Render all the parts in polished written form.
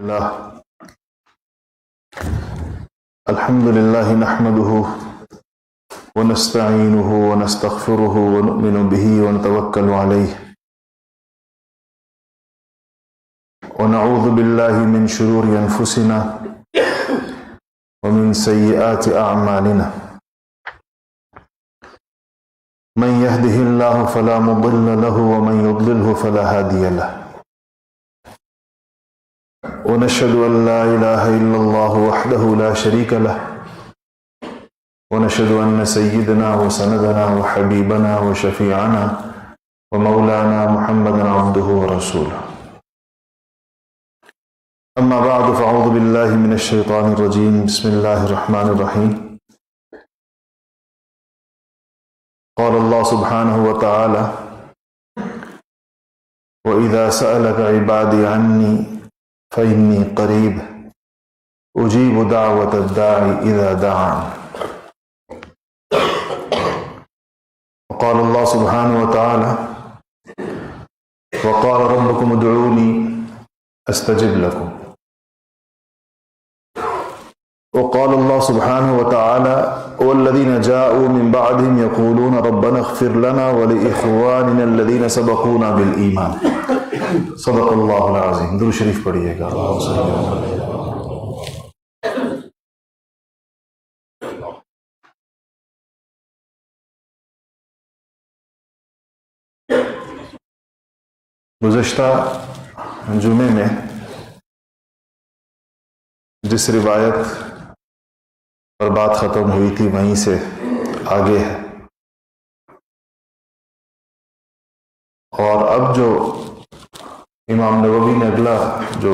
الله الحمد لله نحمده ونستعينه ونستغفره ونؤمن به ونتوكل عليه ونعوذ بالله من شرور أنفسنا ومن سيئات أعمالنا من يهده الله فلا مضل له ومن يضلله فلا هادي له ونشهد أن لا إله إلا الله وحده لا شريك له ونشهد أن سيدنا وسندنا وحبيبنا وشفيعنا ومولانا محمدا عبده ورسوله أما بعد فأعوذ بالله من الشيطان الرجيم بسم الله الرحمن الرحيم قال الله سبحانه وتعالى وإذا سألك عبادي عني فإني قریب أجیب دعوة الداعی إذا دعان وقال الله سبحانه وتعالى وقال ربكم ادعوني أستجب لكم وقال الله سبحانه وتعالى والذين جاءوا من بعدهم يقولون ربنا اغفر لنا ولإخواننا الذين سبقونا بالإيمان صدق اللہ العظیم. درود شریف پڑھیے گا. گزشتہ جمعے میں جس روایت پر بات ختم ہوئی تھی وہیں سے آگے ہے، اور اب جو امام نووی نے اگلا جو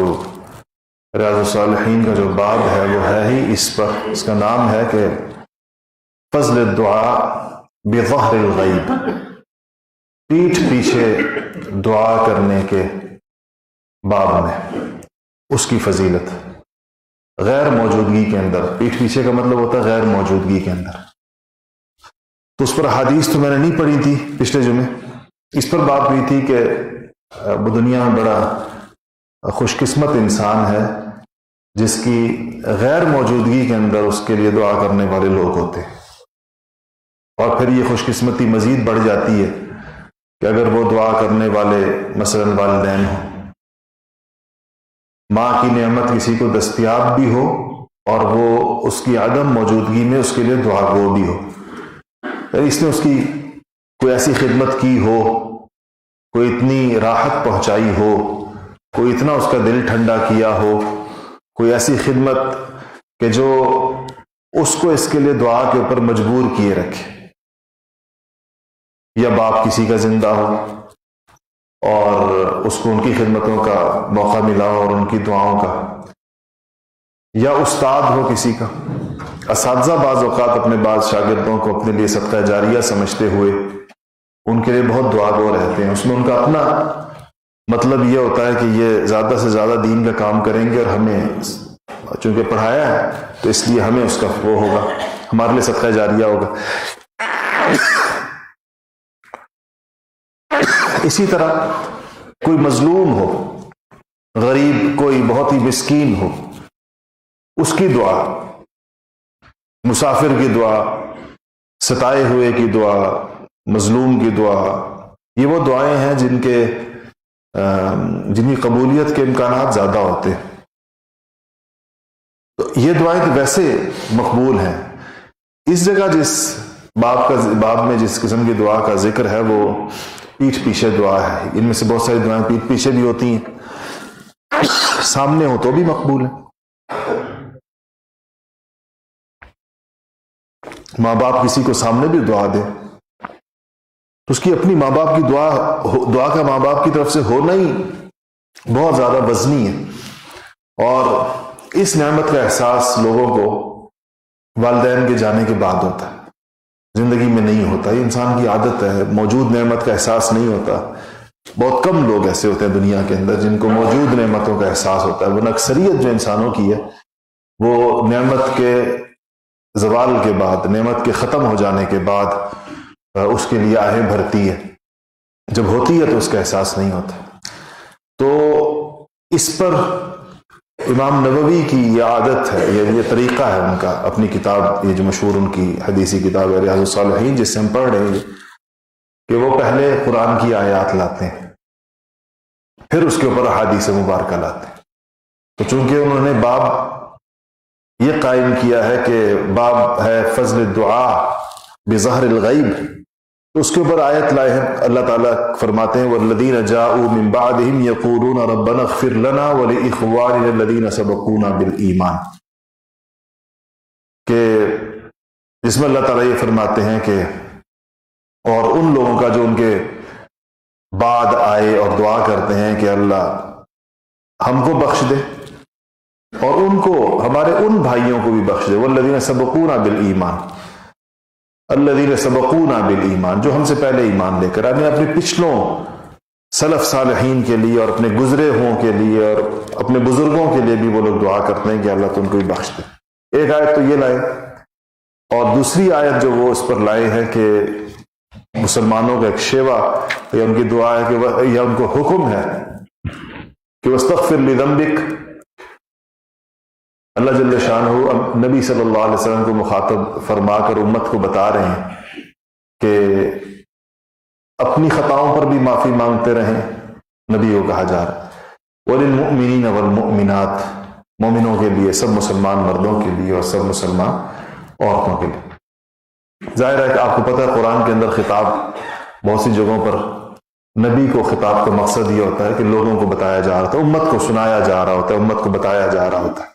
ریاض الصالحین کا جو باب ہے وہ ہے ہی اس پر. اس کا نام ہے کہ فضل الدعاء بظہر الغیب، پیٹھ پیچھے دعا کرنے کے باب میں اس کی فضیلت غیر موجودگی کے اندر. پیٹھ پیچھے کا مطلب ہوتا ہے غیر موجودگی کے اندر. تو اس پر حدیث تو میں نے نہیں پڑھی تھی پچھلے جمعے. اس پر بات ہوئی تھی کہ وہ دنیا میں بڑا خوش قسمت انسان ہے جس کی غیر موجودگی کے اندر اس کے لیے دعا کرنے والے لوگ ہوتے ہیں. اور پھر یہ خوش قسمتی مزید بڑھ جاتی ہے کہ اگر وہ دعا کرنے والے مثلا والدین ہوں، ماں کی نعمت کسی کو دستیاب بھی ہو اور وہ اس کی عدم موجودگی میں اس کے لیے دعا گو بھی ہو، اس نے اس کی کوئی ایسی خدمت کی ہو، کوئی اتنی راحت پہنچائی ہو، کوئی اتنا اس کا دل ٹھنڈا کیا ہو، کوئی ایسی خدمت کہ جو اس کو اس کے لیے دعا کے اوپر مجبور کیے رکھے. یا باپ کسی کا زندہ ہو اور اس کو ان کی خدمتوں کا موقع ملا ہو اور ان کی دعاؤں کا، یا استاد ہو کسی کا. اساتذہ بعض اوقات اپنے بعض شاگردوں کو اپنے لیے صدقہ جاریہ سمجھتے ہوئے ان کے لیے بہت دعا گو رہتے ہیں. اس میں ان کا اپنا مطلب یہ ہوتا ہے کہ یہ زیادہ سے زیادہ دین کا کام کریں گے اور ہمیں چونکہ پڑھایا ہے تو اس لیے ہمیں اس کا وہ ہوگا، ہمارے لیے صدقہ جاریہ ہوگا. اسی طرح کوئی مظلوم ہو، غریب، کوئی بہت ہی مسکین ہو، اس کی دعا، مسافر کی دعا، ستائے ہوئے کی دعا، مظلوم کی دعا، یہ وہ دعائیں ہیں جن کی قبولیت کے امکانات زیادہ ہوتے ہیں. تو یہ دعائیں تو ویسے مقبول ہیں. اس جگہ جس باب میں جس قسم کی دعا کا ذکر ہے وہ پیٹھ پیچھے دعا ہے. ان میں سے بہت ساری دعائیں پیٹھ پیچھے بھی ہوتی ہیں، سامنے ہو تو بھی مقبول ہیں. ماں باپ کسی کو سامنے بھی دعا دے تو اس کی اپنی ماں باپ کی دعا کا ماں باپ کی طرف سے ہونا ہی بہت زیادہ وزنی ہے. اور اس نعمت کا احساس لوگوں کو والدین کے جانے کے بعد ہوتا ہے، زندگی میں نہیں ہوتا. یہ انسان کی عادت ہے، موجود نعمت کا احساس نہیں ہوتا. بہت کم لوگ ایسے ہوتے ہیں دنیا کے اندر جن کو موجود نعمتوں کا احساس ہوتا ہے، ورنہ اکثریت جو انسانوں کی ہے وہ نعمت کے زوال کے بعد، نعمت کے ختم ہو جانے کے بعد اس کے لیے آہیں بھرتی ہے. جب ہوتی ہے تو اس کا احساس نہیں ہوتا. تو اس پر امام نووی کی یہ عادت ہے، یہ طریقہ ہے ان کا، اپنی کتاب یہ جو مشہور ان کی حدیثی کتاب ہے ریاض الصالحین جس سے ہم پڑھ رہے ہیں، کہ وہ پہلے قرآن کی آیات لاتے ہیں پھر اس کے اوپر احادیث مبارکہ لاتے ہیں۔ تو چونکہ انہوں نے باب یہ قائم کیا ہے کہ باب ہے فضل الدعاء بظہر الغیب، تو اس کے اوپر آیت لائے ہیں۔ اللہ تعالیٰ فرماتے ہیں وَالَّذِينَ جَاءُوا مِن بَعْدِهِمْ يَقُولُونَ رَبَّنَا اغْفِرْ لَنَا وَلِإِخْوَانِنَا الَّذِينَ سَبَقُونَا بِالْإِيمَانِ، کہ جس میں اللہ تعالیٰ یہ فرماتے ہیں کہ اور ان لوگوں کا جو ان کے بعد آئے اور دعا کرتے ہیں کہ اللہ ہم کو بخش دے اور ان کو، ہمارے ان بھائیوں کو بھی بخش دے، والذین سبقونا بالایمان، الذین سبقونا بالایمان، جو ہم سے پہلے ایمان لے کر آئے، اپنے پچھلوں سلف صالحین کے لیے اور اپنے گزرے ہوں کے لیے اور اپنے بزرگوں کے لیے بھی وہ لوگ دعا کرتے ہیں کہ اللہ تو ان کو بھی بخش دے۔ ایک آیت تو یہ لائے، اور دوسری آیت جو وہ اس پر لائے ہے کہ مسلمانوں کا ایک شیوا یا ان کی دعا ہے کہ یا ان کو حکم ہے کہ واستغفر لذنبک، اللہ جل شانہ نبی صلی اللہ علیہ وسلم کو مخاطب فرما کر امت کو بتا رہے ہیں کہ اپنی خطاؤں پر بھی معافی مانگتے رہیں، نبی کو کہا جا رہا ہے وللمؤمنین والمؤمنات، مومنوں کے لیے، سب مسلمان مردوں کے لیے اور سب مسلمان عورتوں کے لیے۔ ظاہر ہے کہ آپ کو پتہ ہے قرآن کے اندر خطاب بہت سی جگہوں پر نبی کو خطاب کا مقصد یہ ہوتا ہے کہ لوگوں کو بتایا جا رہا ہوتا ہے، امت کو سنایا جا رہا ہوتا ہے، امت کو بتایا جا رہا ہوتا ہے،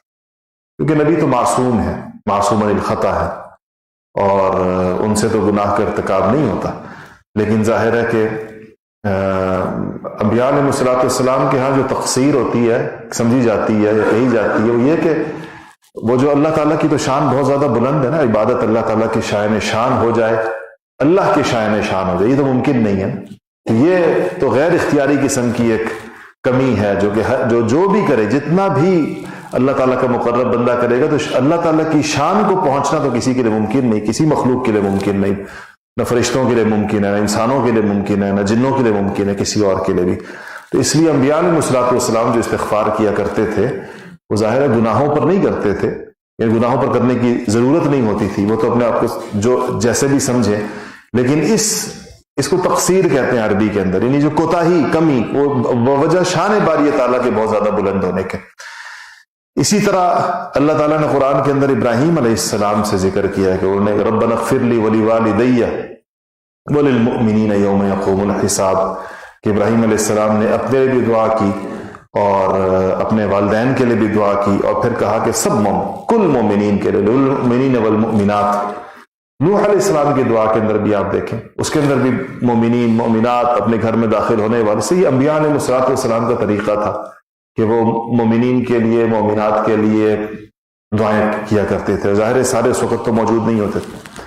کیونکہ نبی تو معصوم ہے، معصوم الخطا ہے اور ان سے تو گناہ کا ارتکاب نہیں ہوتا۔ لیکن ظاہر ہے کہ انبیاء علیہ السلام کے ہاں جو تقصیر ہوتی ہے، سمجھی جاتی ہے یا کہی جاتی ہے، وہ یہ کہ وہ جو اللہ تعالیٰ کی تو شان بہت زیادہ بلند ہے نا، عبادت اللہ تعالیٰ کی شائن شان ہو جائے، اللہ کی شائن شان ہو جائے، یہ تو ممکن نہیں ہے، تو یہ تو غیر اختیاری قسم کی ایک کمی ہے جو کہ جو بھی کرے، جتنا بھی اللہ تعالیٰ کا مقرب بندہ کرے گا، تو اللہ تعالیٰ کی شان کو پہنچنا تو کسی کے لیے ممکن نہیں، کسی مخلوق کے لیے ممکن نہیں، نہ فرشتوں کے لیے ممکن ہے، نہ انسانوں کے لیے ممکن ہے، نہ جنوں کے لیے ممکن ہے، کسی اور کے لیے بھی۔ تو اس لیے انبیاء علیہ السلام جو استغفار کیا کرتے تھے وہ ظاہر ہے گناہوں پر نہیں کرتے تھے، یعنی گناہوں پر کرنے کی ضرورت نہیں ہوتی تھی، وہ تو اپنے آپ کو جو جیسے بھی سمجھے، لیکن اس کو تقصیر کہتے ہیں عربی کے اندر، یعنی جو کوتاہی، کمی، وہ وجہ شان باری تعالیٰ کے بہت زیادہ بلند ہونے کے۔ اسی طرح اللہ تعالیٰ نے قرآن کے اندر ابراہیم علیہ السلام سے ذکر کیا ہے کہ انہوں نے ربنا اغفر لی ولوالدی وللمؤمنین یوم یقوم الحساب، کہ ابراہیم علیہ السلام نے اپنے لیے بھی دعا کی اور اپنے والدین کے لیے بھی دعا کی، اور پھر کہا کہ سب کل مومنین کے لیے، للمؤمنین والمؤمنات۔ نوح علیہ السلام کی دعا کے اندر بھی آپ دیکھیں، اس کے اندر بھی مومنین مومنات اپنے گھر میں داخل ہونے والے سے، یہ انبیاء علیہ السلام کا طریقہ تھا کہ وہ مومنین کے لیے، مومنات کے لیے دعائیں کیا کرتے تھے۔ ظاہر سارے اس وقت تو موجود نہیں ہوتے تھے۔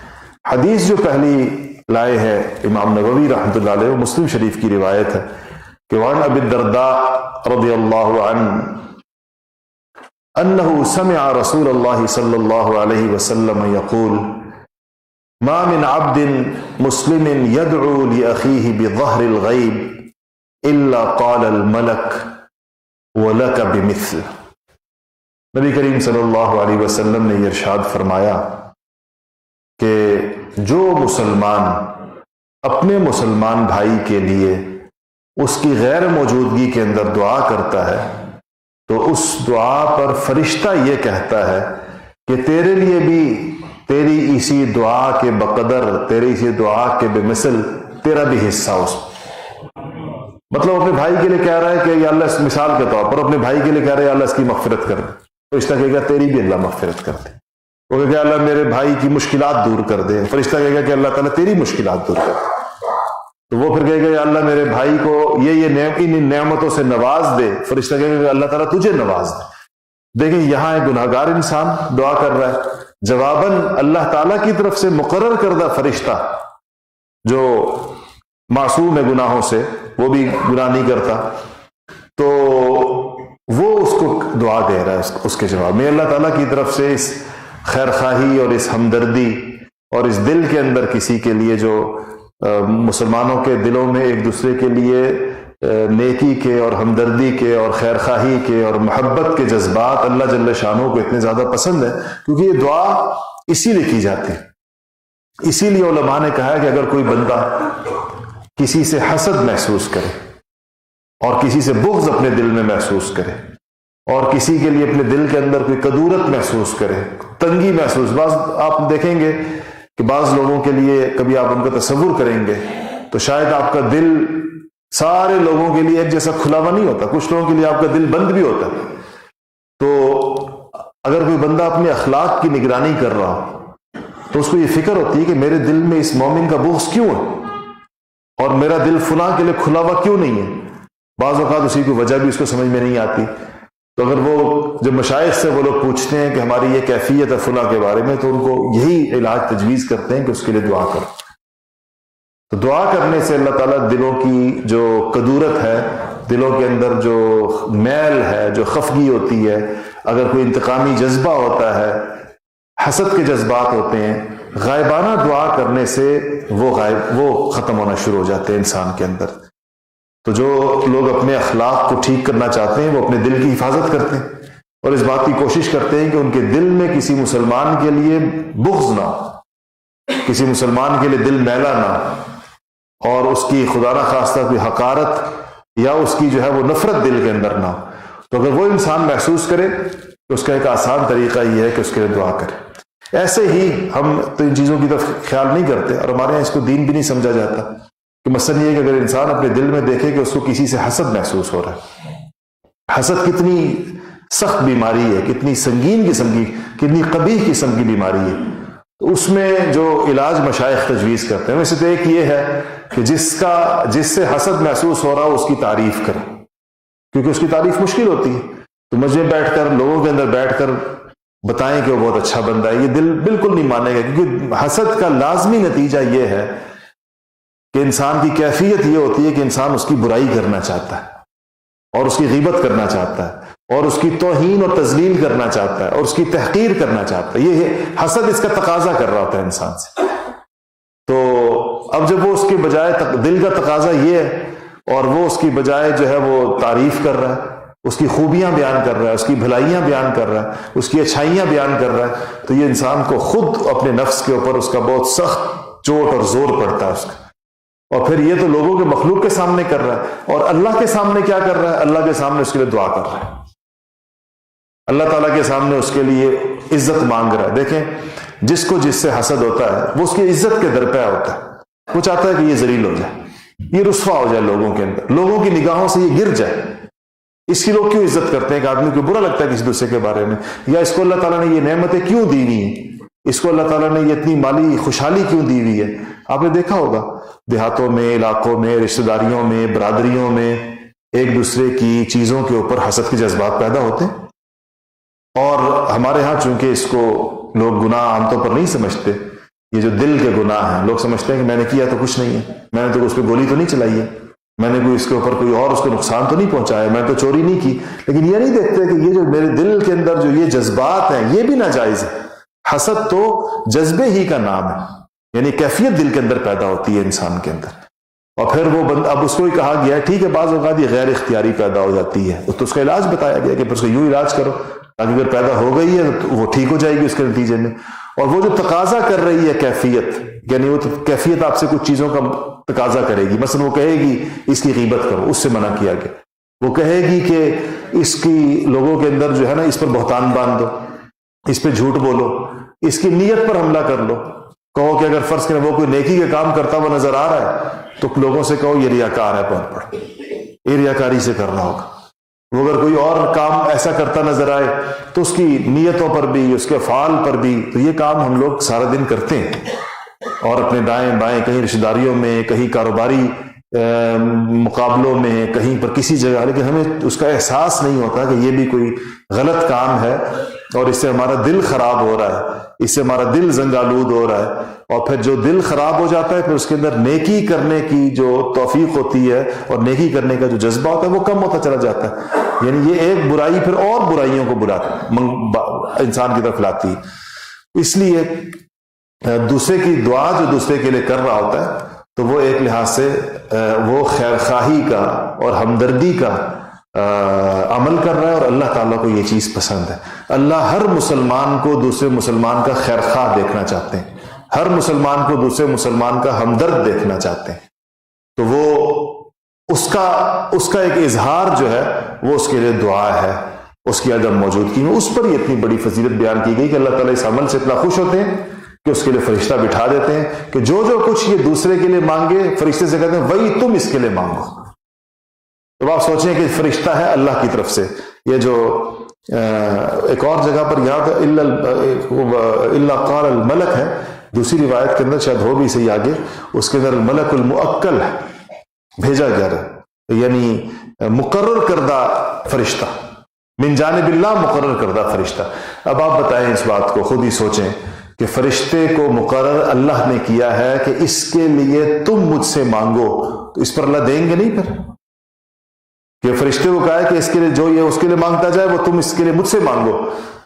حدیث جو پہلی لائے ہے امام نووی رحمۃ اللہ علیہ، مسلم شریف کی روایت ہے کہ وعن ابی الدرداء رضی اللہ عنہ انہ سمع رسول اللہ صلی اللہ علیہ وسلم یقول ما من عبد مسلم يدعو لأخيه بظهر الغیب الا قال الملک وَلَكَ بِمِثْلِ۔ نبی کریم صلی اللہ علیہ وسلم نے یہ ارشاد فرمایا کہ جو مسلمان اپنے مسلمان بھائی کے لیے اس کی غیر موجودگی کے اندر دعا کرتا ہے تو اس دعا پر فرشتہ یہ کہتا ہے کہ تیرے لیے بھی تیری اسی دعا کے بقدر، تیری اسی دعا کے بمثل تیرا بھی حصہ اس، مطلب اپنے بھائی کے لیے کہہ رہا ہے کہ یا اللہ، اس مثال کے طور پر اپنے بھائی کے لیے کہہ رہا ہے یا اللہ اس کی مغفرت کر دے، تو فرشتہ کہے گا تیری بھی اللہ مغفرت کر دے۔ وہ کہے گا اللہ میرے بھائی کی مشکلات دور کر دے، فرشتہ کہے گا کہ اللہ تعالیٰ تیری مشکلات دور کر دے۔ تو وہ پھر کہے گا یا اللہ میرے بھائی کو ان نعمتوں سے نواز دے، فرشتہ کہے گا کہ اللہ تعالیٰ تجھے نواز دے۔ دیکھیں یہاں ایک گناہ گار انسان دعا کر رہا ہے، جواباً اللہ تعالیٰ کی طرف سے مقرر کردہ فرشتہ جو معصوم ہے گناہوں سے، وہ بھی گناہ نہیں کرتا، تو وہ اس کو دعا کہہ رہا ہے اس کے جواب میں۔ اللہ تعالیٰ کی طرف سے اس خیر خواہی اور اس ہمدردی اور اس دل کے اندر کسی کے لیے جو مسلمانوں کے دلوں میں ایک دوسرے کے لیے نیکی کے اور ہمدردی کے اور خیر خواہی کے اور محبت کے جذبات اللہ جل شانہ کو اتنے زیادہ پسند ہے، کیونکہ یہ دعا اسی لیے کی جاتی ہے۔ اسی لیے علماء نے کہا ہے کہ اگر کوئی بندہ کسی سے حسد محسوس کرے اور کسی سے بغض اپنے دل میں محسوس کرے اور کسی کے لیے اپنے دل کے اندر کوئی کدورت محسوس کرے، تنگی محسوس، بعض آپ دیکھیں گے کہ بعض لوگوں کے لیے کبھی آپ ان کا تصور کریں گے تو شاید آپ کا دل سارے لوگوں کے لیے ایک جیسا کھلا ہوا نہیں ہوتا، کچھ لوگوں کے لیے آپ کا دل بند بھی ہوتا ہے۔ تو اگر کوئی بندہ اپنے اخلاق کی نگرانی کر رہا ہو تو اس کو یہ فکر ہوتی ہے کہ میرے دل میں اس مومن کا بغض کیوں ہے اور میرا دل فلاں کے لیے کھلا ہوا کیوں نہیں ہے۔ بعض اوقات اسی کی وجہ بھی اس کو سمجھ میں نہیں آتی، تو اگر وہ جب مشائخ سے وہ لوگ پوچھتے ہیں کہ ہماری یہ کیفیت ہے فلاں کے بارے میں، تو ان کو یہی علاج تجویز کرتے ہیں کہ اس کے لیے دعا کرو۔ تو دعا کرنے سے اللہ تعالیٰ دلوں کی جو کدورت ہے، دلوں کے اندر جو میل ہے، جو خفگی ہوتی ہے، اگر کوئی انتقامی جذبہ ہوتا ہے، حسد کے جذبات ہوتے ہیں، غائبانہ دعا کرنے سے وہ ختم ہونا شروع ہو جاتے ہیں انسان کے اندر۔ تو جو لوگ اپنے اخلاق کو ٹھیک کرنا چاہتے ہیں وہ اپنے دل کی حفاظت کرتے ہیں اور اس بات کی کوشش کرتے ہیں کہ ان کے دل میں کسی مسلمان کے لیے بغض نہ ہو، کسی مسلمان کے لیے دل میلا نہ ہو، اور اس کی خدا نہ خواستہ کوئی حقارت یا اس کی جو ہے وہ نفرت دل کے اندر نہ ہو۔ تو اگر وہ انسان محسوس کرے تو اس کا ایک آسان طریقہ یہ ہے کہ اس کے لیے دعا کرے۔ ایسے ہی ہم تو ان چیزوں کی طرف خیال نہیں کرتے اور ہمارے یہاں اس کو دین بھی نہیں سمجھا جاتا کہ مثلا یہ کہ اگر انسان اپنے دل میں دیکھے کہ اس کو کسی سے حسد محسوس ہو رہا ہے، حسد کتنی سخت بیماری ہے، کتنی سنگین قسم کی، کتنی قبیح قسم کی بیماری ہے، تو اس میں جو علاج مشائخ تجویز کرتے ہیں ویسے تو ایک یہ ہے کہ جس سے حسد محسوس ہو رہا ہو اس کی تعریف کرے، کیونکہ اس کی تعریف مشکل ہوتی ہے۔ تو مجھے بیٹھ کر لوگوں کے اندر بیٹھ کر بتائیں کہ وہ بہت اچھا بندہ ہے، یہ دل بالکل نہیں مانے گا، کیونکہ حسد کا لازمی نتیجہ یہ ہے کہ انسان کی کیفیت یہ ہوتی ہے کہ انسان اس کی برائی کرنا چاہتا ہے اور اس کی غیبت کرنا چاہتا ہے اور اس کی توہین اور تذلیل کرنا چاہتا ہے اور اس کی تحقیر کرنا چاہتا ہے۔ یہ حسد اس کا تقاضا کر رہا ہوتا ہے انسان سے۔ تو اب جب وہ اس کے بجائے دل کا تقاضا یہ ہے اور وہ اس کی بجائے جو ہے وہ تعریف کر رہا ہے، اس کی خوبیاں بیان کر رہا ہے، اس کی بھلائیاں بیان کر رہا ہے، اس کی اچھائیاں بیان کر رہا ہے، تو یہ انسان کو خود اپنے نفس کے اوپر اس کا بہت سخت چوٹ اور زور پڑتا ہے اس کا۔ اور پھر یہ تو لوگوں کے مخلوق کے سامنے کر رہا ہے، اور اللہ کے سامنے کیا کر رہا ہے؟ اللہ کے سامنے اس کے لیے دعا کر رہا ہے، اللہ تعالیٰ کے سامنے اس کے لیے عزت مانگ رہا ہے۔ دیکھیں جس کو جس سے حسد ہوتا ہے وہ اس کی عزت کے درپے ہوتا ہے، وہ چاہتا ہے کہ یہ ذلیل ہو جائے، یہ رسوا ہو جائے لوگوں کے اندر، لوگوں کی نگاہوں سے یہ گر جائے۔ اس کی لوگ کیوں عزت کرتے ہیں کہ آدمی کو برا لگتا ہے کسی دوسرے کے بارے میں، یا اس کو اللہ تعالیٰ نے یہ نعمتیں کیوں دی ہوئی ہیں، اس کو اللہ تعالیٰ نے یہ اتنی مالی خوشحالی کیوں دی ہوئی ہے۔ آپ نے دیکھا ہوگا دیہاتوں میں، علاقوں میں، رشتہ داریوں میں، برادریوں میں ایک دوسرے کی چیزوں کے اوپر حسد کے جذبات پیدا ہوتے ہیں، اور ہمارے ہاں چونکہ اس کو لوگ گناہ عام طور پر نہیں سمجھتے، یہ جو دل کے گناہ ہیں، لوگ سمجھتے ہیں کہ میں نے کیا تو کچھ نہیں ہے، میں نے تو اس پہ گولی تو نہیں چلائی ہے، میں نے کوئی اس کے اوپر کوئی اور اس کو نقصان تو نہیں پہنچایا، میں تو چوری نہیں کی، لیکن یہ نہیں دیکھتے کہ یہ جو میرے دل کے اندر جو یہ جذبات ہیں یہ بھی ناجائز ہے۔ حسد تو جذبے ہی کا نام ہے، یعنی کیفیت دل کے اندر پیدا ہوتی ہے انسان کے اندر، اور پھر وہ اب اس کو ہی کہا گیا ہے ٹھیک ہے بعض اوقات یہ غیر اختیاری پیدا ہو جاتی ہے، تو اس کا علاج بتایا گیا کہ پھر اس کو یوں علاج کرو تاکہ اگر پیدا ہو گئی ہے تو وہ ٹھیک ہو جائے گی اس کے نتیجے میں۔ اور وہ جو تقاضا کر رہی ہے کیفیت، یعنی وہ کیفیت آپ سے کچھ چیزوں کا تقاضا کرے گی، مثلا وہ کہے گی اس کی غیبت کرو، اس سے منع کیا گیا، وہ کہے گی کہ اس کی لوگوں کے اندر جو ہے نا اس پر بہتان باندھ دو، اس پہ جھوٹ بولو، اس کی نیت پر حملہ کر لو، کہو کہ اگر فرض کریں وہ کوئی نیکی کے کام کرتا ہوا نظر آ رہا ہے تو لوگوں سے کہو یہ ریاکار ہے، بہت بڑا یہ ریاکاری سے کر رہا ہوگا۔ وہ اگر کوئی اور کام ایسا کرتا نظر آئے تو اس کی نیتوں پر بھی، اس کے افعال پر بھی، تو یہ کام ہم لوگ سارا دن کرتے ہیں، اور اپنے دائیں بائیں کہیں رشتہ داریوں میں، کہیں کاروباری مقابلوں میں، کہیں پر کسی جگہ، لیکن ہمیں اس کا احساس نہیں ہوتا کہ یہ بھی کوئی غلط کام ہے اور اس سے ہمارا دل خراب ہو رہا ہے، اس سے ہمارا دل زنگالود ہو رہا ہے، اور پھر جو دل خراب ہو جاتا ہے پھر اس کے اندر نیکی کرنے کی جو توفیق ہوتی ہے اور نیکی کرنے کا جو جذبہ ہوتا ہے وہ کم ہوتا چلا جاتا ہے، یعنی یہ ایک برائی پھر اور برائیوں کو انسان کی طرف لاتی ہے۔ اس لیے دوسرے کی دعا جو دوسرے کے لیے کر رہا ہوتا ہے تو وہ ایک لحاظ سے وہ خیر خواہی کا اور ہمدردی کا عمل کر رہا ہے، اور اللہ تعالیٰ کو یہ چیز پسند ہے۔ اللہ ہر مسلمان کو دوسرے مسلمان کا خیر خواہ دیکھنا چاہتے ہیں، ہر مسلمان کو دوسرے مسلمان کا ہمدرد دیکھنا چاہتے ہیں۔ تو وہ اس کا ایک اظہار جو ہے وہ اس کے لیے دعا ہے، اس کی عدم موجودگی میں۔ اس پر یہ اتنی بڑی فضیلت بیان کی گئی کہ اللہ تعالیٰ اس عمل سے اتنا خوش ہوتے ہیں کہ اس کے لیے فرشتہ بٹھا دیتے ہیں کہ جو کچھ یہ دوسرے کے لیے مانگے، فرشتے سے کہتے ہیں وہی تم اس کے لیے مانگو۔ تو آپ سوچیں کہ فرشتہ ہے اللہ کی طرف سے۔ یہ جو ایک اور جگہ پر یاد اللہ قال الملک ہے، دوسری روایت کے اندر شاید ہو بھی صحیح آگے، اس کے اندر الملک المؤکل ہے، بھیجا گیا ہے، یعنی مقرر کردہ فرشتہ، من جانب اللہ مقرر کردہ فرشتہ۔ اب آپ بتائیں اس بات کو، خود ہی سوچیں کہ فرشتے کو مقرر اللہ نے کیا ہے کہ اس کے لیے تم مجھ سے مانگو، تو اس پر اللہ دیں گے نہیں؟ پھر کہ فرشتے کو کہا ہے کہ اس کے لیے جو یہ اس کے لیے مانگتا جائے وہ تم اس کے لیے مجھ سے مانگو،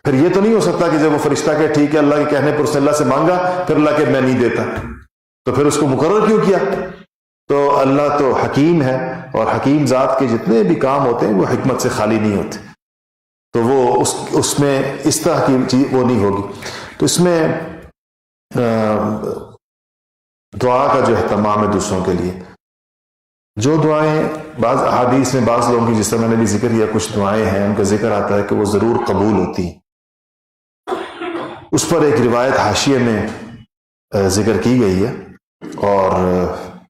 پھر یہ تو نہیں ہو سکتا کہ جب وہ فرشتہ کہ ٹھیک ہے اللہ کے کہنے پر اس نے اللہ سے مانگا، پھر اللہ کہ میں نہیں دیتا، تو پھر اس کو مقرر کیوں کیا؟ تو اللہ تو حکیم ہے، اور حکیم ذات کے جتنے بھی کام ہوتے ہیں وہ حکمت سے خالی نہیں ہوتے، تو وہ اس میں اس طرح کی چیز وہ نہیں ہوگی۔ تو اس میں دعا کا جو اہتمام ہے دوسروں کے لیے، جو دعائیں بعض احادیث میں بعض لوگوں کی، جس طرح میں نے بھی ذکر کیا، کچھ دعائیں ہیں ان کا ذکر آتا ہے کہ وہ ضرور قبول ہوتی ہیں۔ اس پر ایک روایت حاشیے میں ذکر کی گئی ہے، اور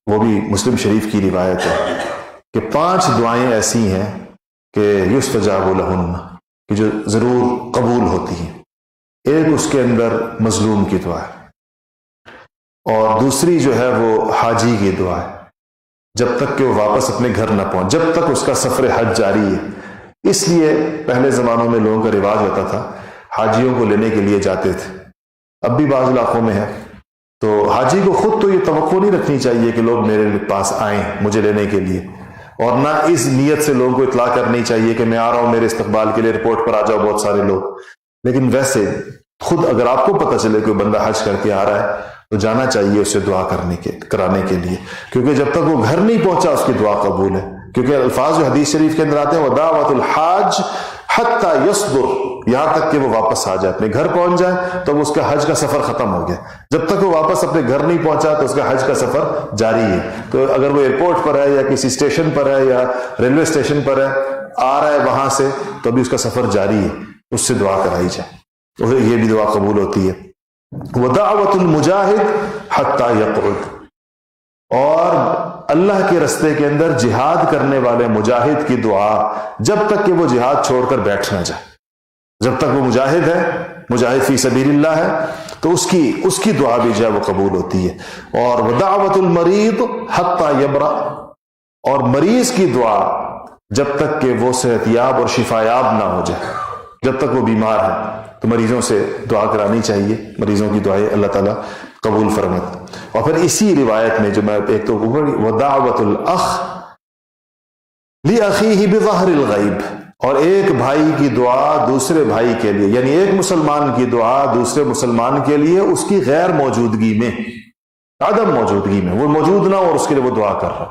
وہ بھی مسلم شریف کی روایت ہے کہ 5 دعائیں ایسی ہیں کہ یستجاب لہن، کہ جو ضرور قبول ہوتی ہیں۔ ایک اس کے اندر مظلوم کی دعا ہے، اور دوسری جو ہے وہ حاجی کی دعا ہے، جب تک کہ وہ واپس اپنے گھر نہ پہنچ، جب تک اس کا سفر حج جاری ہے۔ اس لیے پہلے زمانوں میں لوگوں کا رواج ہوتا تھا، حاجیوں کو لینے کے لیے جاتے تھے، اب بھی بعض علاقوں میں ہے، تو حاجی کو خود تو یہ توقع نہیں رکھنی چاہیے کہ لوگ میرے پاس آئیں مجھے لینے کے لیے، اور نہ اس نیت سے لوگوں کو اطلاع کرنی چاہیے کہ میں آ رہا ہوں میرے استقبال کے لیے، رپورٹ پر آ جاؤ بہت سارے لوگ۔ لیکن ویسے خود اگر آپ کو پتہ چلے کہ بندہ حج کر کے آ رہا ہے تو جانا چاہیے اسے دعا کرانے کے لیے، کیونکہ جب تک وہ گھر نہیں پہنچا اس کی دعا قبول ہے، کیونکہ الفاظ جو حدیث شریف کے اندر آتے ہیں وَدَعْوَةُ الْحَاجِ حَتَّى يَصْبُرْ، یہاں تک کہ وہ واپس آ جائے، اپنے گھر پہنچ جائے تو اس کا حج کا سفر ختم ہو گیا۔ جب تک وہ واپس اپنے گھر نہیں پہنچا تو اس کا حج کا سفر جاری ہے۔ تو اگر وہ ایئرپورٹ پر ہے یا کسی اسٹیشن پر ہے یا ریلوے اسٹیشن پر ہے، آ رہا ہے وہاں سے، تو ابھی اس کا سفر جاری ہے، اس سے دعا کرائی جائے، یہ بھی دعا قبول ہوتی ہے۔ وَدَعْوَةُ الْمُجَاهِدِ حَتَّى يَقْعُدَ، اور اللہ کے رستے کے اندر جہاد کرنے والے مجاہد کی دعا جب تک کہ وہ جہاد چھوڑ کر بیٹھ نہ جائے، جب تک وہ مجاہد ہے، مجاہد فی سبیل اللہ ہے، تو اس کی دعا بھی جو ہے وہ قبول ہوتی ہے۔ اور وَدَعْوَةُ الْمَرِيضِ حَتَّى يَبْرَأَ، اور مریض کی دعا جب تک کہ وہ صحت یاب اور شفا یاب نہ ہو جائے، جب تک وہ بیمار ہے تو مریضوں سے دعا کرانی چاہیے، مریضوں کی دعائیں اللہ تعالیٰ قبول فرماتا۔ اور پھر اسی روایت میں جو میں ایک تو وَدَعْوَةُ الْأَخِ لِأَخِيهِ بِظَهْرِ الْغَيْبِ، اور ایک بھائی کی دعا دوسرے بھائی کے لیے، یعنی ایک مسلمان کی دعا دوسرے مسلمان کے لیے اس کی غیر موجودگی میں، عدم موجودگی میں، وہ موجود نہ ہو اور اس کے لیے وہ دعا کر رہا۔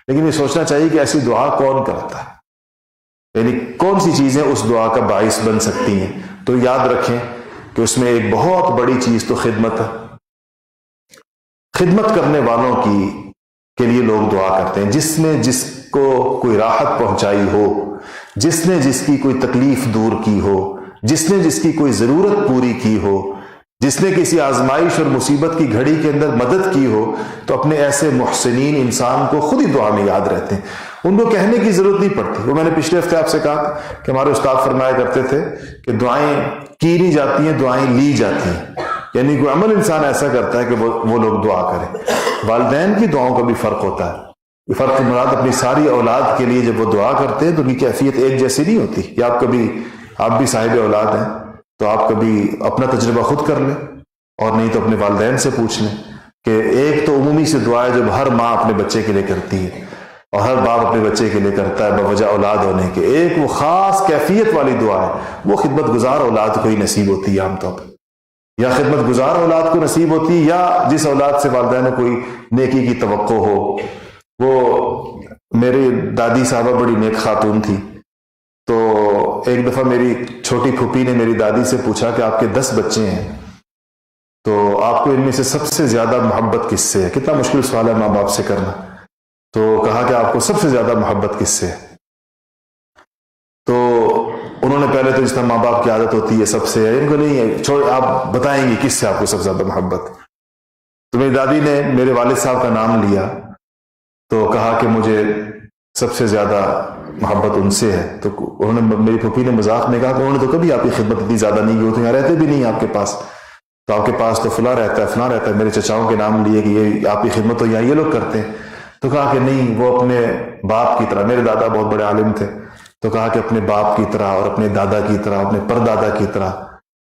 لیکن یہ سوچنا چاہیے کہ ایسی دعا کون کرتا ہے، یعنی کون سی چیزیں اس دعا کا باعث بن سکتی ہیں۔ تو یاد رکھیں کہ اس میں ایک بہت بڑی چیز تو خدمت ہے، خدمت کرنے والوں کے لیے لوگ دعا کرتے ہیں، جس نے جس کو کوئی راحت پہنچائی ہو، جس نے جس کی کوئی تکلیف دور کی ہو، جس نے جس کی کوئی ضرورت پوری کی ہو، جس نے کسی آزمائش اور مصیبت کی گھڑی کے اندر مدد کی ہو، تو اپنے ایسے محسنین انسان کو خود ہی دعا میں یاد رہتے ہیں، ان کو کہنے کی ضرورت نہیں پڑتی۔ وہ میں نے پچھلے ہفتے آپ سے کہا کہ ہمارے استاد فرمایا کرتے تھے کہ دعائیں کی نہیں جاتی ہیں، دعائیں لی جاتی ہیں، یعنی کوئی عمل انسان ایسا کرتا ہے کہ وہ لوگ دعا کریں۔ والدین کی دعاؤں کا بھی فرق ہوتا ہے، یہ فرق مراد اپنی ساری اولاد کے لیے جب وہ دعا کرتے ہیں تو ان کی کیفیت ایک جیسی نہیں ہوتی۔ یا آپ بھی صاحب اولاد ہیں تو آپ کبھی اپنا تجربہ خود کر لیں، اور نہیں تو اپنے والدین سے پوچھ لیں کہ ایک تو عمومی سے دعا ہے جب ہر ماں اپنے بچے کے لیے کرتی ہے اور ہر باپ اپنے بچے کے لیے کرتا ہے بوجہ اولاد ہونے کے، ایک وہ خاص کیفیت والی دعا ہے، وہ خدمت گزار اولاد کو ہی نصیب ہوتی ہے عام طور پر۔ یا خدمت گزار اولاد کو نصیب ہوتی ہے، یا جس اولاد سے والدین کو کوئی نیکی کی توقع ہو. وہ میری دادی صاحبہ بڑی نیک خاتون تھی، تو ایک دفعہ میری چھوٹی پھوپھی نے میری دادی سے پوچھا کہ آپ کے 10 بچے ہیں، تو آپ کو ان میں سے سب سے زیادہ محبت کس سے ہے؟ کتنا مشکل سوال ہے ماں باپ سے کرنا. تو کہا کہ آپ کو سب سے زیادہ محبت کس سے ہے؟ تو انہوں نے پہلے تو جس طرح ماں باپ کی عادت ہوتی ہے سب سے ہے، ان کو نہیں ہے، چھوڑ آپ بتائیں گے کس سے آپ کو سب سے زیادہ محبت. تو میری دادی نے میرے والد صاحب کا نام لیا تو کہا کہ مجھے سب سے زیادہ محبت ان سے ہے. تو انہوں نے، میری پھوپھی نے مذاق میں کہا کہ انہوں نے تو کبھی آپ کی خدمت اتنی زیادہ نہیں کی، وہ تو یہاں رہتے بھی نہیں آپ کے پاس، تو آپ کے پاس تو فلاں رہتا ہے فلاں رہتا ہے. میرے چچاؤں کے نام لیے کہ یہ آپ کی خدمت تو یہاں یہ لوگ کرتے ہیں. تو کہا کہ نہیں، وہ اپنے باپ کی طرح، میرے دادا بہت بڑے عالم تھے، تو کہا کہ اپنے باپ کی طرح اور اپنے دادا کی طرح، اپنے پردادا کی طرح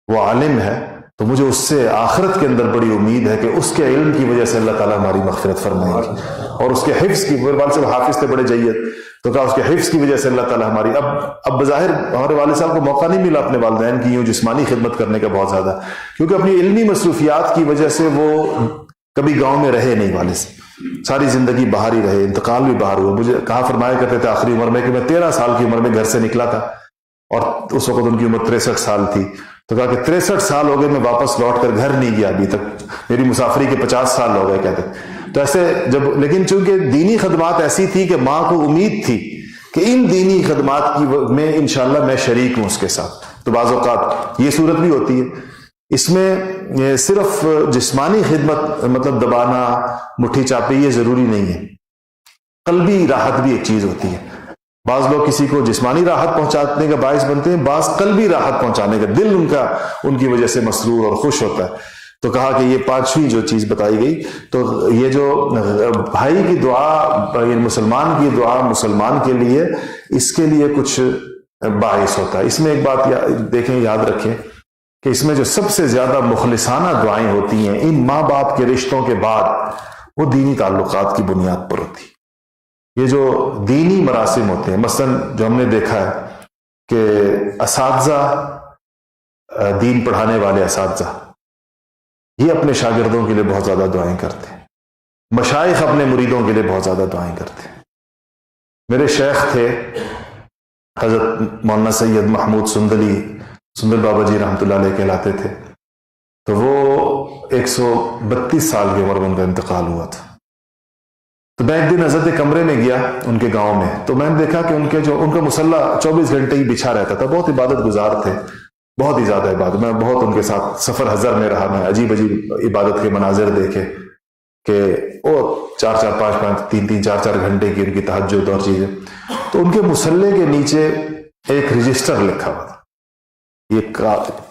وہ عالم ہے، تو مجھے اس سے آخرت کے اندر بڑی امید ہے کہ اس کے علم کی وجہ سے اللہ تعالیٰ ہماری مغفرت فرمائیں گے، اور اس کے حفظ کی، میرے والد صاحب حافظ تھے بڑے جید، تو کہا اس کے حفظ کی وجہ سے اللہ تعالیٰ ہماری، اب بظاہر ہمارے والد صاحب کو موقع نہیں ملا اپنے والدین کی یوں جسمانی خدمت کرنے کا بہت زیادہ، کیونکہ اپنی علمی مصروفیات کی وجہ سے وہ کبھی گاؤں میں رہے نہیں، والد سے ساری زندگی باہر ہی رہے، انتقال بھی باہر ہوا. مجھے کہا فرمایا کرتے تھے آخری عمر میں کہ میں 13 سال کی عمر میں گھر سے نکلا تھا، اور اس وقت ان کی عمر 63 سال تھی. تو کہا کہ 63 سال ہو گئے میں واپس لوٹ کر گھر نہیں گیا ابھی تک، میری مسافری کے 50 سال ہو گئے کہتے. تو ایسے جب، لیکن چونکہ دینی خدمات ایسی تھی کہ ماں کو امید تھی کہ ان دینی خدمات کی میں انشاءاللہ میں شریک ہوں اس کے ساتھ. تو بعض اوقات یہ صورت بھی ہوتی ہے، اس میں صرف جسمانی خدمت مطلب دبانا، مٹھی چاپی، یہ ضروری نہیں ہے، قلبی راحت بھی ایک چیز ہوتی ہے. بعض لوگ کسی کو جسمانی راحت پہنچانے کا باعث بنتے ہیں، بعض قلبی راحت پہنچانے کا، دل ان کی وجہ سے مسرور اور خوش ہوتا ہے. تو کہا کہ یہ 5ویں جو چیز بتائی گئی، تو یہ جو بھائی کی دعا، یہ مسلمان کی دعا مسلمان کے لیے، اس کے لیے کچھ باعث ہوتا ہے. اس میں ایک بات دیکھیں، یاد رکھیں کہ اس میں جو سب سے زیادہ مخلصانہ دعائیں ہوتی ہیں ان ماں باپ کے رشتوں کے بعد، وہ دینی تعلقات کی بنیاد پر ہوتی ہے. یہ جو دینی مراسم ہوتے ہیں، مثلا جو ہم نے دیکھا ہے کہ اساتذہ، دین پڑھانے والے اساتذہ، یہ اپنے شاگردوں کے لیے بہت زیادہ دعائیں کرتے ہیں. مشائخ اپنے مریدوں کے لیے بہت زیادہ دعائیں کرتے ہیں. میرے شیخ تھے حضرت مولانا سید محمود سندل بابا جی رحمۃ اللہ علیہ کہلاتے تھے. تو وہ 132 سال کی عمر میں ان کا انتقال ہوا تھا. تو میں ایک دن حضرت کمرے میں گیا ان کے گاؤں میں، تو میں نے دیکھا کہ ان کا مصلح 24 گھنٹے ہی بچھا رہتا تھا. بہت عبادت گزار تھے، بہت ہی زیادہ عبادت. میں بہت ان کے ساتھ سفر حضر میں رہا، میں عجیب عبادت کے مناظر دیکھے کہ وہ 4-4 5-5 3-3 4-4 گھنٹے کی ان کی تہجد اور چیزیں. تو ان کے مصلے کے نیچے ایک رجسٹر لکھا ہوا تھا. یہ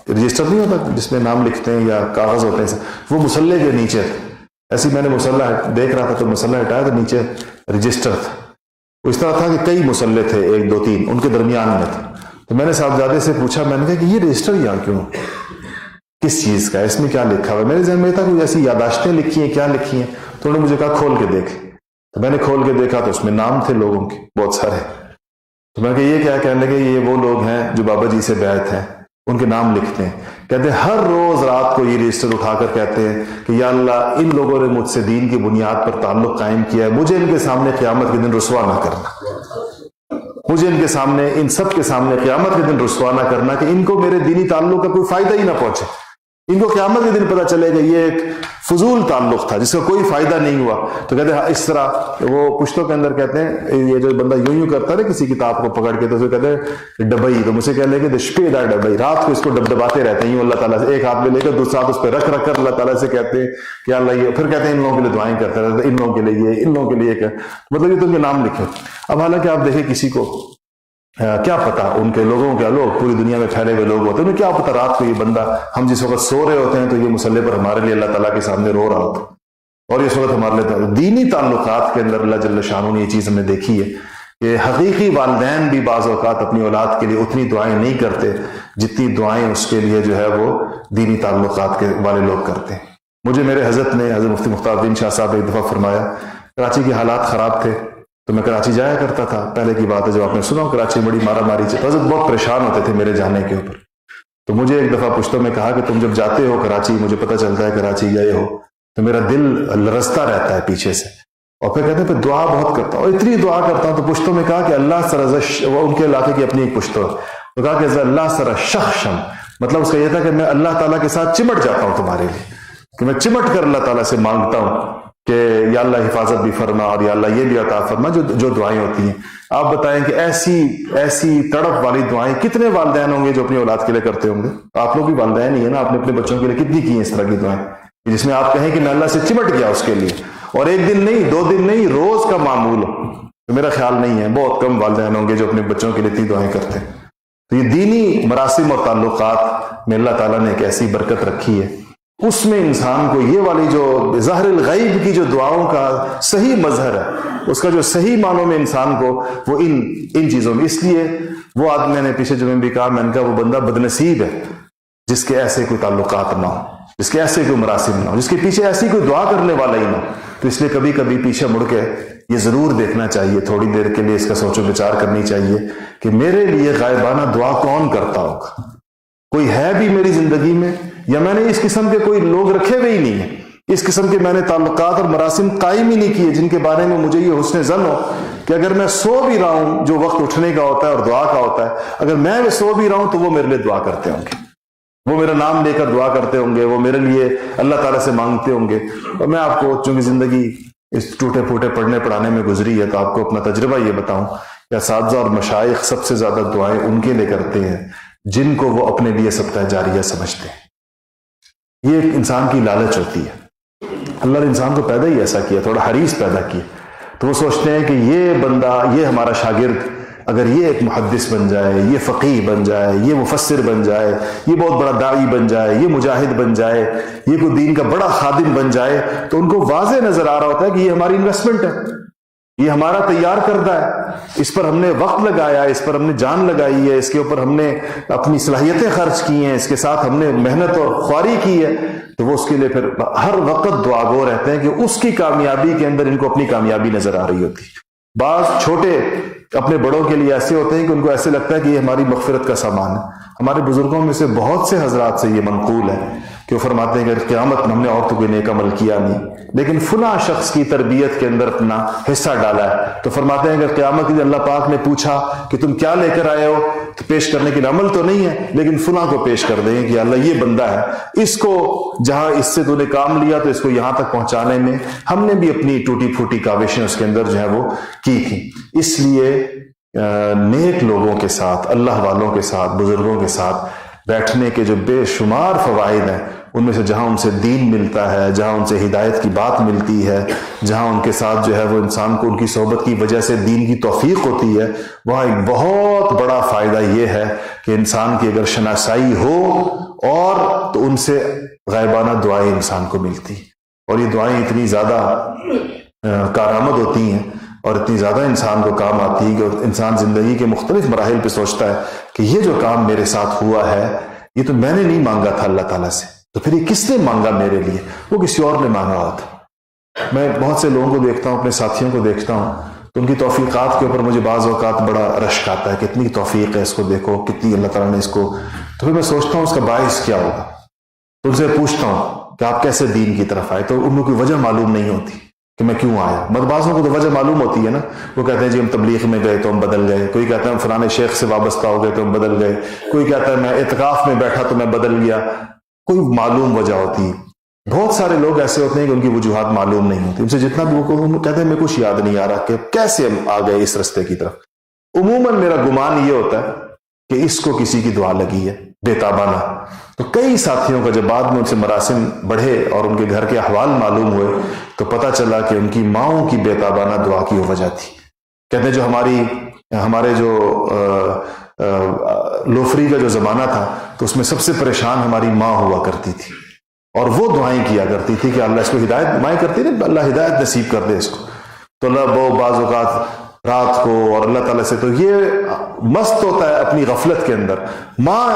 رجسٹر نہیں ہوتا جس میں نام لکھتے ہیں یا کاغذ ہوتے ہیں، وہ مصلے کے نیچے ایسی. میں نے مصلح دیکھ رہا تھا تو مصلح ہٹایا تو نیچے رجسٹر تھا. وہ اس طرح تھا کہ کئی مصلے تھے، 1 2 3 ان کے درمیان میں تھا. تو میں نے صاحبزادے سے پوچھا، میں نے کہا کہ یہ رجسٹر یہاں کیوں، کس چیز کا ہے، اس میں کیا لکھا ہوا ہے؟ میرے ذہن میں تھا کوئی ایسی یاداشتیں لکھی ہیں، کیا لکھی ہیں. تو انہوں نے مجھے کہا کھول کے دیکھ. تو میں نے کھول کے دیکھا تو اس میں نام تھے لوگوں کے بہت سارے. تو میں نے کہا یہ کیا؟ کہنے لگے یہ وہ لوگ ہیں جو بابا جی سے بیعت ہیں، ان کے نام لکھتے ہیں. کہتے ہیں ہر روز رات کو یہ رجسٹر اٹھا کر کہتے ہیں کہ یا اللہ، ان لوگوں نے مجھ سے دین کی بنیاد پر تعلق قائم کیا ہے، مجھے ان کے سامنے قیامت کے دن رسوا نہ کرنا، مجھے ان کے سامنے، ان سب کے سامنے قیامت کے دن رسوا نہ کرنا کہ ان کو میرے دینی تعلق کا کوئی فائدہ ہی نہ پہنچے. ان کو قیامت کے دن پتہ چلے گا یہ ایک فضول تعلق تھا جس کا کوئی فائدہ نہیں ہوا. تو کہتے ہیں اس طرح وہ پشتوں کے اندر کہتے ہیں یہ جو بندہ یوں کرتا ہے کسی کتاب کو پکڑ کے، تو اسے کہتے ہیں ڈبئی. تو مجھے کہہ لے کہ دشپیدہ ڈبئی، رات کو اس کو ڈباتے رہتے ہیں یوں اللہ تعالیٰ سے، ایک ہاتھ میں لے کر دوسرا ہاتھ اس پہ رکھ کر اللہ تعالیٰ سے کہتے ہیں کہ اللہ یہ، پھر کہتے ہیں ان لوگوں کے لیے دعائیں کرتے رہتے، ان لوگوں کے لیے یہ، ان لوگوں کے لیے کہ مطلب یہ تو ان کے نام لکھے. اب حالانکہ آپ دیکھیں کسی کو کیا پتا، ان کے لوگوں کے لوگ پوری دنیا میں پھیلے ہوئے لوگ ہوتے ہیں، انہیں کیا پتا رات کو یہ بندہ، ہم جس وقت سو رہے ہوتے ہیں تو یہ مصلے پر ہمارے لیے اللہ تعالیٰ کے سامنے رو رہا ہوتا ہے، اور اس وقت ہمارے لیے دینی تعلقات کے اندر اللہ جل شانہ نے یہ چیز ہم نے دیکھی ہے کہ حقیقی والدین بھی بعض اوقات اپنی اولاد کے لیے اتنی دعائیں نہیں کرتے جتنی دعائیں اس کے لیے جو ہے وہ دینی تعلقات کے والے لوگ کرتے ہیں. مجھے میرے حضرت مفتی مختار الدین شاہ صاحب ایک دفعہ فرمایا، کراچی کے حالات خراب تھے تو میں کراچی جایا کرتا تھا. پہلے کی بات ہے جب آپ نے سنا کراچی بڑی مارا ماری چلتی، حضرت بہت پریشان ہوتے تھے میرے جانے کے اوپر. تو مجھے ایک دفعہ پشتوں میں کہا کہ تم جب جاتے ہو کراچی، مجھے پتہ چلتا ہے کراچی گئے ہو، تو میرا دل لرزتا رہتا ہے پیچھے سے، اور پھر کہتے ہیں پھر دعا بہت کرتا ہوں، اور اتنی دعا کرتا ہوں۔ تو پشتوں میں کہا کہ اللہ سر، وہ ان کے علاقے کی اپنی ایک پشتو، تو کہا کہ اللہ سر شخشم، مطلب اس کا یہ تھا کہ میں اللہ تعالیٰ کے ساتھ چمٹ جاتا ہوں تمہارے لیے، کہ میں چمٹ کر اللہ تعالیٰ سے مانگتا ہوں کہ یا اللہ حفاظت بھی فرما، اور یا اللہ یہ بھی عطا فرما، جو دعائیں ہوتی ہیں۔ آپ بتائیں کہ ایسی تڑپ والی دعائیں کتنے والدین ہوں گے جو اپنی اولاد کے لیے کرتے ہوں گے؟ آپ لوگ بھی والدین ہی ہیں نا، آپ نے اپنے بچوں کے لیے کتنی کی ہیں اس طرح کی دعائیں، جس میں آپ کہیں کہ میں اللہ سے چمٹ گیا اس کے لیے، اور ایک دن نہیں، 2 دن نہیں، روز کا معمول ہو؟ تو میرا خیال نہیں ہے، بہت کم والدین ہوں گے جو اپنے بچوں کے لیے اتنی دعائیں کرتے ہیں۔ تو یہ دینی مراسم اور تعلقات میں اللہ تعالیٰ نے ایک ایسی برکت رکھی ہے، اس میں انسان کو یہ والی جو ظاہر الغیب کی جو دعاؤں کا صحیح مظہر ہے، اس کا جو صحیح معنوں میں انسان کو وہ ان چیزوں میں، اس لیے وہ آدمی، میں نے پیچھے جو میں بھی کہا، میں نے کہا وہ بندہ بدنصیب ہے جس کے ایسے کوئی تعلقات نہ ہو، جس کے ایسے کوئی مراسم نہ ہو، جس کے پیچھے ایسی کوئی دعا کرنے والا ہی نہ ہو۔ تو اس لیے کبھی کبھی پیچھے مڑ کے یہ ضرور دیکھنا چاہیے، تھوڑی دیر کے لیے اس کا سوچ و بچار کرنی چاہیے کہ میرے لیے غائبانہ دعا کون کرتا ہوگا؟ کوئی ہے بھی میری زندگی میں، یا میں نے اس قسم کے کوئی لوگ رکھے ہوئے ہی نہیں ہیں، اس قسم کے میں نے تعلقات اور مراسم قائم ہی نہیں کیے جن کے بارے میں مجھے یہ حسن ظن ہو کہ اگر میں سو بھی رہا ہوں، جو وقت اٹھنے کا ہوتا ہے اور دعا کا ہوتا ہے، اگر میں سو بھی رہا ہوں تو وہ میرے لیے دعا کرتے ہوں گے، وہ میرا نام لے کر دعا کرتے ہوں گے، وہ میرے لیے اللہ تعالیٰ سے مانگتے ہوں گے۔ اور میں آپ کو، چونکہ زندگی اس ٹوٹے پھوٹے پڑھنے پڑھانے میں گزری ہے، تو آپ کو اپنا تجربہ یہ بتاؤں کہ اساتذہ اور مشائخ سب سے زیادہ دعائیں ان کے لیے کرتے ہیں جن کو وہ اپنے لیے صدقہ جاریہ سمجھتے ہیں۔ یہ ایک انسان کی لالچ ہوتی ہے، اللہ نے انسان کو پیدا ہی ایسا کیا، تھوڑا حریص پیدا کیا، تو وہ سوچتے ہیں کہ یہ بندہ، یہ ہمارا شاگرد، اگر یہ ایک محدث بن جائے، یہ فقیہ بن جائے، یہ مفسر بن جائے، یہ بہت بڑا داعی بن جائے، یہ مجاہد بن جائے، یہ کوئی دین کا بڑا خادم بن جائے، تو ان کو واضح نظر آ رہا ہوتا ہے کہ یہ ہماری انویسٹمنٹ ہے، یہ ہمارا تیار کردہ ہے، اس پر ہم نے وقت لگایا ہے، اس پر ہم نے جان لگائی ہے، اس کے اوپر ہم نے اپنی صلاحیتیں خرچ کی ہیں، اس کے ساتھ ہم نے محنت اور خواری کی ہے، تو وہ اس کے لیے پھر ہر وقت دعا گو رہتے ہیں کہ اس کی کامیابی کے اندر ان کو اپنی کامیابی نظر آ رہی ہوتی۔ بعض چھوٹے اپنے بڑوں کے لیے ایسے ہوتے ہیں کہ ان کو ایسے لگتا ہے کہ یہ ہماری مغفرت کا سامان ہے۔ ہمارے بزرگوں میں سے بہت سے حضرات سے یہ منقول ہے کہ وہ فرماتے ہیں کہ قیامت میں ہم نے اور تو کوئی نیک عمل کیا نہیں، لیکن فلاں شخص کی تربیت کے اندر اپنا حصہ ڈالا ہے، تو فرماتے ہیں کہ قیامت میں اللہ پاک نے پوچھا کہ تم کیا لے کر آئے ہو، تو پیش کرنے کے لیے عمل تو نہیں ہے، لیکن فلاں کو پیش کر دیں کہ اللہ یہ بندہ ہے، اس کو جہاں اس سے تو نے کام لیا تو اس کو یہاں تک پہنچانے میں ہم نے بھی اپنی ٹوٹی پھوٹی کاوشیں اس کے اندر جو ہے وہ کی تھی۔ اس لیے نیک لوگوں کے ساتھ، اللہ والوں کے ساتھ، بزرگوں کے ساتھ بیٹھنے کے جو بے شمار فوائد ہیں، ان میں سے جہاں ان سے دین ملتا ہے، جہاں ان سے ہدایت کی بات ملتی ہے، جہاں ان کے ساتھ جو ہے وہ انسان کو ان کی صحبت کی وجہ سے دین کی توفیق ہوتی ہے، وہاں ایک بہت بڑا فائدہ یہ ہے کہ انسان کی اگر شناسائی ہو اور تو ان سے غائبانہ دعائیں انسان کو ملتی، اور یہ دعائیں اتنی زیادہ کارآمد ہوتی ہیں اور اتنی زیادہ انسان کو کام آتی ہے کہ انسان زندگی کے مختلف مراحل پہ سوچتا ہے کہ یہ جو کام میرے ساتھ ہوا ہے، یہ تو میں نے نہیں مانگا تھا اللہ تعالیٰ سے، تو پھر یہ کس نے مانگا میرے لیے؟ وہ کسی اور نے مانگا ہوتا۔ میں بہت سے لوگوں کو دیکھتا ہوں، اپنے ساتھیوں کو دیکھتا ہوں، تو ان کی توفیقات کے اوپر مجھے بعض اوقات بڑا رشک آتا ہے، کتنی توفیق ہے اس کو، دیکھو کتنی اللہ تعالیٰ نے اس کو، تو پھر میں سوچتا ہوں اس کا باعث کیا ہوگا، تو ان سے پوچھتا ہوں کہ آپ کیسے دین کی طرف آئے، تو ان کو کوئی وجہ معلوم نہیں ہوتی کہ میں کیوں آیا۔ بعضوں کو تو وجہ معلوم ہوتی ہے نا، وہ کہتے ہیں جی ہم تبلیغ میں گئے تو ہم بدل گئے، کوئی کہتا ہے ہم فلانے شیخ سے وابستہ ہو گئے تو ہم بدل گئے، کوئی کہتا ہے میں اعتکاف میں بیٹھا تو میں بدل گیا، کوئی معلوم وجہ ہوتی ہے۔ بہت سارے لوگ ایسے ہوتے ہیں کہ ان کی وجوہات معلوم نہیں ہوتی، ان سے جتنا بھی وہ کہتے ہیں میں کچھ یاد نہیں آ رہا کہ کیسے ہم آ گئے اس رستے کی طرف۔ عموماً میرا گمان یہ ہوتا ہے کہ اس کو کسی کی دعا لگی ہے بے تابانہ۔ تو کئی ساتھیوں کا جب بعد میں ان سے مراسم بڑھے اور ان کے گھر کے احوال معلوم ہوئے تو پتہ چلا کہ ان کی ماؤں کی بے تابانہ دعا کی وہ وجہ تھی۔ کہتے ہیں جو ہمارے جو لوفری کا جو زمانہ تھا تو اس میں سب سے پریشان ہماری ماں ہوا کرتی تھی، اور وہ دعائیں کیا کرتی تھی کہ اللہ اس کو ہدایت، مائیں کرتی نا اللہ ہدایت نصیب کر دے اس کو، تو اللہ بعض اوقات رات کو اور اللہ تعالیٰ سے تو یہ مست ہوتا ہے اپنی غفلت کے اندر، ماں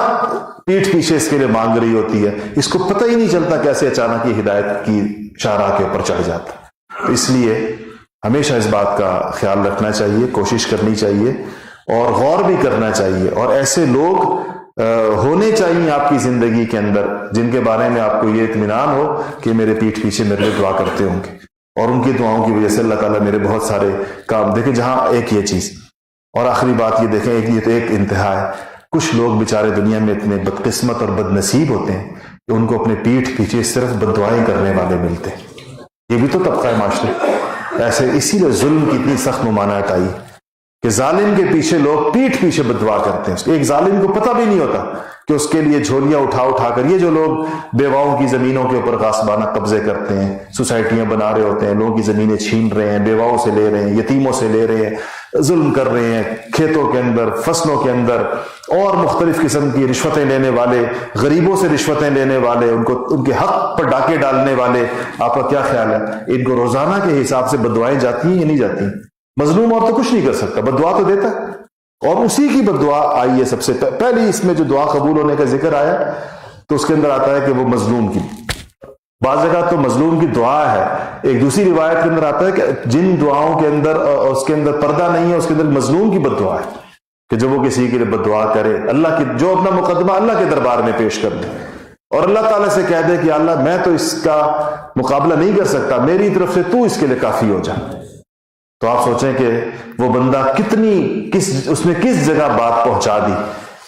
پیٹھ پیچھے اس کے لیے مانگ رہی ہوتی ہے، اس کو پتہ ہی نہیں چلتا کیسے اچانک یہ ہدایت کی شاہراہ کے اوپر چڑھ جاتا۔ تو اس لیے ہمیشہ اس بات کا خیال رکھنا چاہیے، کوشش کرنی چاہیے اور غور بھی کرنا چاہیے، اور ایسے لوگ ہونے چاہیے آپ کی زندگی کے اندر، جن کے بارے میں آپ کو یہ اطمینان ہو کہ میرے پیٹھ پیچھے میرے لیے دعا کرتے ہوں گے، اور ان کی دعاؤں کی وجہ سے اللہ تعالیٰ میرے بہت سارے کام دیکھیں. جہاں ایک یہ چیز، اور آخری بات یہ دیکھیں، یہ تو ایک انتہا ہے. کچھ لوگ بیچارے دنیا میں اتنے بدقسمت اور بد نصیب ہوتے ہیں کہ ان کو اپنے پیٹھ پیچھے صرف بد دعائیں کرنے والے ملتے ہیں. یہ بھی تو طبقہ ہے معاشرے ایسے. اسی لیے ظلم کی اتنی سخت ممانعت آئی کہ ظالم کے پیچھے لوگ پیٹھ پیچھے بد دعا کرتے ہیں. ایک ظالم کو پتہ بھی نہیں ہوتا کہ اس کے لیے جھولیاں اٹھا اٹھا کر، یہ جو لوگ بیواؤں کی زمینوں کے اوپر غاصبانہ قبضے کرتے ہیں، سوسائٹیاں بنا رہے ہوتے ہیں، لوگوں کی زمینیں چھین رہے ہیں، بیواؤں سے لے رہے ہیں، یتیموں سے لے رہے ہیں، ظلم کر رہے ہیں، کھیتوں کے اندر، فصلوں کے اندر، اور مختلف قسم کی رشوتیں لینے والے، غریبوں سے رشوتیں لینے والے، ان کے حق پر ڈاکے ڈالنے والے. آپ کا کیا خیال ہے، ان کو روزانہ کے حساب سے بد دعائیں جاتی ہیں یا نہیں جاتی؟ مظلوم اور تو کچھ نہیں کر سکتا، بد دعا تو دیتا ہے، اور اسی کی بد دعا آئی ہے. سب سے پہلی اس میں جو دعا قبول ہونے کا ذکر آیا تو اس کے اندر آتا ہے کہ وہ مظلوم کی، بعض جگہ تو مظلوم کی دعا ہے. ایک دوسری روایت کے اندر آتا ہے کہ جن دعاؤں کے اندر اس کے اندر پردہ نہیں ہے، اس کے اندر مظلوم کی بد دعا ہے، کہ جب وہ کسی کے لیے بد دعا کرے، اللہ کی جو اپنا مقدمہ اللہ کے دربار میں پیش کر دے اور اللہ تعالیٰ سے کہہ دے کہ اللہ میں تو اس کا مقابلہ نہیں کر سکتا، میری طرف سے تو اس کے لیے کافی ہو جا. تو آپ سوچیں کہ وہ بندہ اس نے کس جگہ بات پہنچا دی،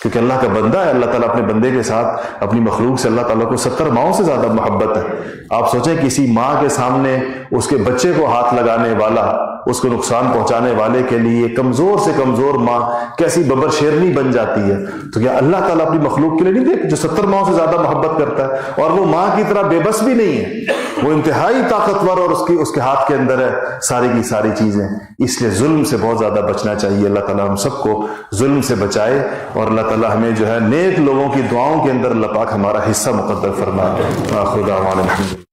کیونکہ اللہ کا بندہ ہے. اللہ تعالیٰ اپنے بندے کے ساتھ، اپنی مخلوق سے اللہ تعالیٰ کو 70 ماؤں سے زیادہ محبت ہے. آپ سوچیں کسی ماں کے سامنے اس کے بچے کو ہاتھ لگانے والا، اس کو نقصان پہنچانے والے کے لیے کمزور سے کمزور ماں کیسی ببر شیرنی بن جاتی ہے. تو کیا اللہ تعالیٰ اپنی مخلوق کے لیے نہیں دیکھ جو 70 ماؤں سے زیادہ محبت کرتا ہے، اور وہ ماں کی طرح بے بس بھی نہیں ہے، وہ انتہائی طاقتور اور اس کے ہاتھ کے اندر ہے ساری کی ساری چیزیں. اس لیے ظلم سے بہت زیادہ بچنا چاہیے. اللہ تعالیٰ ہم سب کو ظلم سے بچائے، اور اللہ تعالیٰ ہمیں جو ہے نیک لوگوں کی دعاؤں کے اندر اللہ پاک ہمارا حصہ مقدر فرمائے. آخر دعوانا الحمدللہ.